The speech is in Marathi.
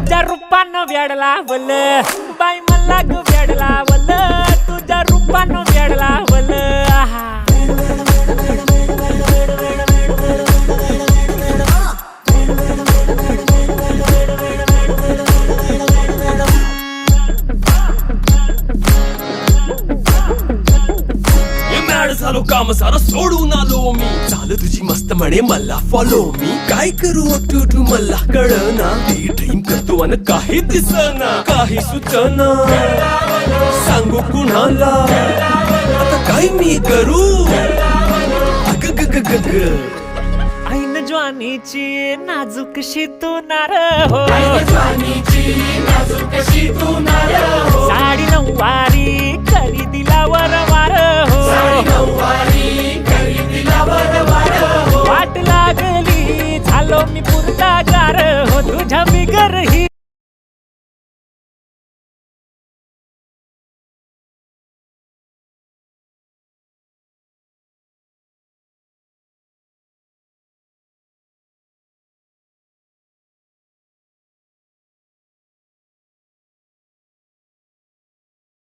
तुझ्या रूपानं वेड लावल बाई मला ग वेड लावल तुझ्या रूपानं वेड लावल आहा झालो काम सारं सोडून आलो मी चाल तुझी मस्त म्हणे मला फॉलो मी काय करू टू मला कळना ती ड्रीम करतो अन काही दिसना काही सुचना सांगू कुणाला आता काय मी करू अग ग ग ग ग ऐन ज्वानीची नाजूकशी तू नार हो साडी नऊवारी करी दिला वरवार हो वाट लागली झालो मी पुरता गार हो तुझ्या बिगर ही